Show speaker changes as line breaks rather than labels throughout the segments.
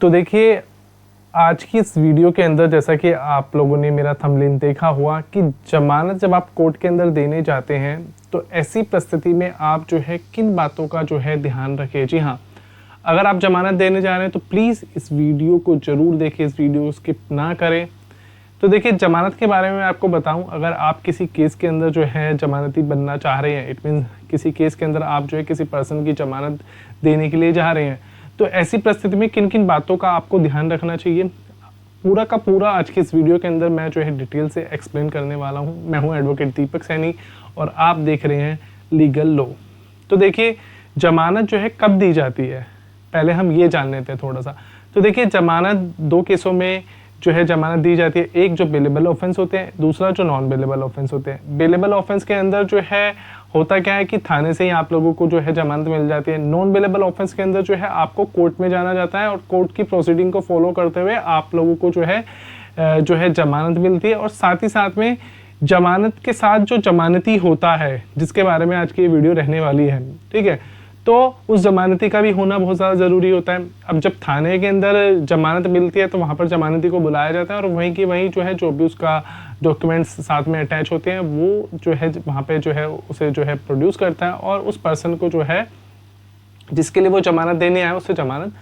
तो देखिए, आज की इस वीडियो के अंदर जैसा कि आप लोगों ने मेरा थंबनेल देखा हुआ कि जमानत जब आप कोर्ट के अंदर देने जाते हैं तो ऐसी परिस्थिति में आप जो है किन बातों का जो है ध्यान रखें। जी हाँ, अगर आप जमानत देने जा रहे हैं तो प्लीज़ इस वीडियो को ज़रूर देखें, इस वीडियो को स्किप ना करें। तो देखिए, जमानत के बारे में आपको बताऊं, अगर आप किसी केस के अंदर जो है जमानती बनना चाह रहे हैं, इट मीन किसी केस के अंदर आप जो है किसी पर्सन की जमानत देने के लिए जा रहे हैं, तो ऐसी परिस्थिति में किन किन बातों का आपको ध्यान रखना चाहिए, पूरा का पूरा आज की इस वीडियो के अंदर मैं जो है डिटेल से एक्सप्लेन करने वाला हूं। मैं हूं एडवोकेट दीपक सैनी और आप देख रहे हैं लीगल लॉ। तो देखिए, जमानत जो है कब दी जाती है, पहले हम ये जान लेते हैं थोड़ा सा। तो देखिए, जमानत दो केसों में जो है जमानत दी जाती है, एक जो बेलेबल ऑफेंस होते हैं, दूसरा जो नॉन बेलेबल ऑफेंस होते हैं। बेलेबल ऑफेंस के अंदर जो है होता क्या है कि थाने से ही आप लोगों को जो है जमानत मिल जाती है। नॉन बेलेबल ऑफेंस के अंदर जो है आपको कोर्ट में जाना जाता है और कोर्ट की प्रोसीडिंग को फॉलो करते हुए आप लोगों को जो है जमानत मिलती है। और साथ ही साथ में जमानत के साथ जो जमानती होता है, जिसके बारे में आज की ये वीडियो रहने वाली है, ठीक है, तो उस जमानती का भी होना बहुत ज़्यादा ज़रूरी होता है। अब जब थाने के अंदर जमानत मिलती है तो वहाँ पर जमानती को बुलाया जाता है और वहीं की वहीं जो है जो भी उसका डॉक्यूमेंट्स साथ में अटैच होते हैं वो जो है वहाँ पे जो है उसे जो है प्रोड्यूस करता है और उस पर्सन को जो है जिसके लिए वो जमानत देने आया उसे जमानत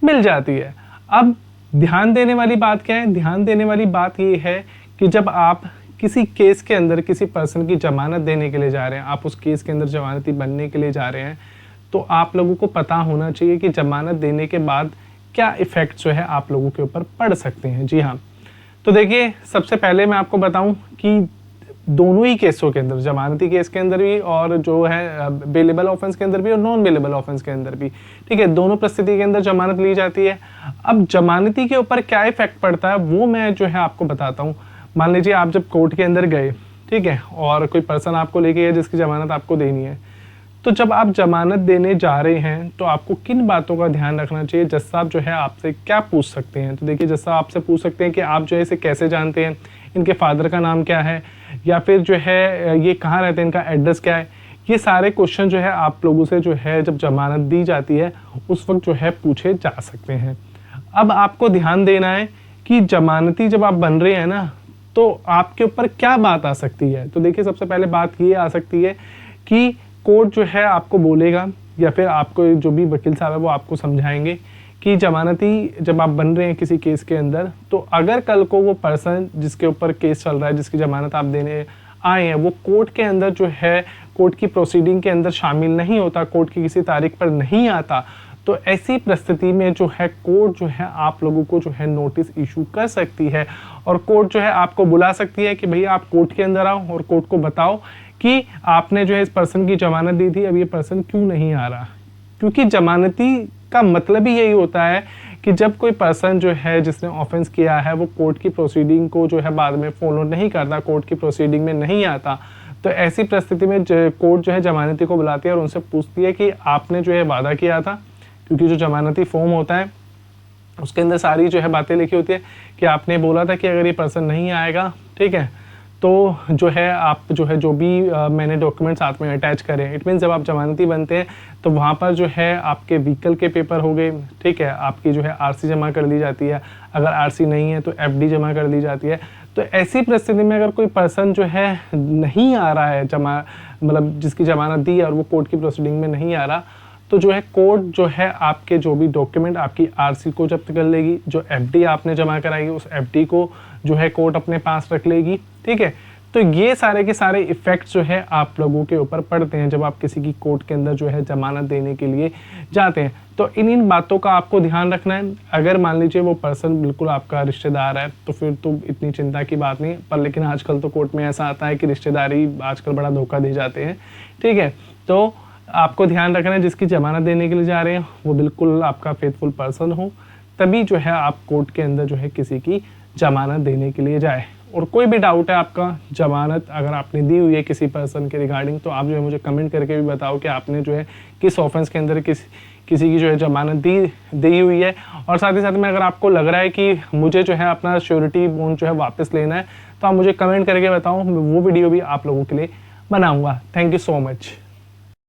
मिल जाती है। अब ध्यान देने वाली बात क्या है? ध्यान देने वाली बात ये है कि जब आप किसी केस के अंदर किसी पर्सन की जमानत देने के लिए जा रहे हैं, आप उस केस के अंदर जमानती बनने के लिए जा रहे हैं, तो आप लोगों को पता होना चाहिए कि जमानत देने के बाद क्या इफ़ेक्ट जो है आप लोगों के ऊपर पड़ सकते हैं। जी हाँ, तो देखिए, सबसे पहले मैं आपको बताऊं कि दोनों ही केसों के अंदर, जमानती केस के अंदर भी और जो है बेलेबल ऑफेंस के अंदर भी और नॉन बेलेबल ऑफेंस के अंदर भी, ठीक है, दोनों परिस्थिति के अंदर जमानत ली जाती है। अब जमानती के ऊपर क्या इफेक्ट पड़ता है वो मैं जो है आपको बताता हूँ। मान लीजिए आप जब कोर्ट के अंदर गए, ठीक है, और कोई पर्सन आपको लेके गया जिसकी जमानत आपको देनी है, तो जब आप जमानत देने जा रहे हैं तो आपको किन बातों का ध्यान रखना चाहिए। जज साहब जो है आपसे क्या पूछ सकते हैं? तो देखिए, जज साहब आपसे पूछ सकते हैं कि आप जो है इसे कैसे जानते हैं, इनके फादर का नाम क्या है, या फिर जो है ये कहाँ रहते हैं, इनका एड्रेस क्या है। ये सारे क्वेश्चन जो है आप लोगों से जो है जब जमानत दी जाती है उस वक्त जो है पूछे जा सकते हैं। अब आपको ध्यान देना है कि जमानती जब आप बन रहे हैं ना, तो आपके ऊपर क्या बात आ सकती है। तो देखिए, सबसे पहले बात ये आ सकती है कि कोर्ट जो है आपको बोलेगा या फिर आपको जो भी वकील साहब है वो आपको समझाएंगे कि जमानती जब आप बन रहे हैं किसी केस के अंदर, तो अगर कल को वो पर्सन जिसके ऊपर केस चल रहा है, जिसकी जमानत आप देने आए हैं, वो कोर्ट के अंदर जो है कोर्ट की प्रोसीडिंग के अंदर शामिल नहीं होता, कोर्ट की किसी तारीख पर नहीं आता, तो ऐसी परिस्थिति में जो है कोर्ट जो है आप लोगों को जो है नोटिस इशू कर सकती है और कोर्ट जो है आपको बुला सकती है कि भैया आप कोर्ट के अंदर आओ और कोर्ट को बताओ कि आपने जो है इस पर्सन की जमानत दी थी, अब ये पर्सन क्यों नहीं आ रहा। क्योंकि जमानती का मतलब ही यही होता है कि जब कोई पर्सन जो है जिसने ऑफेंस किया है वो कोर्ट की प्रोसीडिंग को जो है बाद में फॉलो नहीं करता, कोर्ट की प्रोसीडिंग में नहीं आता, तो ऐसी परिस्थिति में कोर्ट जो है जमानती को बुलाती है और उनसे पूछती है कि आपने जो है वादा किया था, क्योंकि जो जमानती फॉर्म होता है उसके अंदर सारी जो है बातें लिखी होती है कि आपने बोला था कि अगर ये पर्सन नहीं आएगा, ठीक है, तो जो है आप जो है जो भी मैंने डॉक्यूमेंट साथ में अटैच करें। इट मीन्स जब आप जमानती बनते हैं तो वहाँ पर जो है आपके व्हीकल के पेपर हो गए, ठीक है, आपकी जो है आरसी जमा कर दी जाती है, अगर आरसी नहीं है तो एफडी जमा कर दी जाती है। तो ऐसी परिस्थिति में अगर कोई पर्सन जो है नहीं आ रहा है मतलब जिसकी जमानत दी है और वो कोर्ट की प्रोसीडिंग में नहीं आ रहा, तो जो है कोर्ट जो है आपके जो भी डॉक्यूमेंट, आपकी आरसी को जब्त कर लेगी, जो एफडी आपने जमा कराई उस एफडी को जो है कोर्ट अपने पास रख लेगी, ठीक है। तो ये सारे के सारे इफ़ेक्ट्स जो है आप लोगों के ऊपर पड़ते हैं जब आप किसी की कोर्ट के अंदर जो है जमानत देने के लिए जाते हैं। तो इन बातों का आपको ध्यान रखना है। अगर मान लीजिए वो पर्सन बिल्कुल आपका रिश्तेदार है तो फिर तो इतनी चिंता की बात नहीं, पर लेकिन आजकल तो कोर्ट में ऐसा आता है कि रिश्तेदारी आजकल बड़ा धोखा दे जाते हैं, ठीक है। तो आपको ध्यान रखना है जिसकी जमानत देने के लिए जा रहे हैं वो बिल्कुल आपका फेथफुल पर्सन हो, तभी जो है आप कोर्ट के अंदर जो है किसी की जमानत देने के लिए जाए। और कोई भी डाउट है आपका, जमानत अगर आपने दी हुई है किसी पर्सन के रिगार्डिंग, तो आप जो है मुझे कमेंट करके भी बताओ कि आपने जो है किस ऑफेंस के अंदर किसी की जो है जमानत दी हुई है। और साथ ही साथ में अगर आपको लग रहा है कि मुझे जो है अपना श्योरिटी बॉन्ड जो है वापस लेना है, तो आप मुझे कमेंट करके बताओ, वो वीडियो भी आप लोगों के लिए बनाऊंगा। Thank you so much.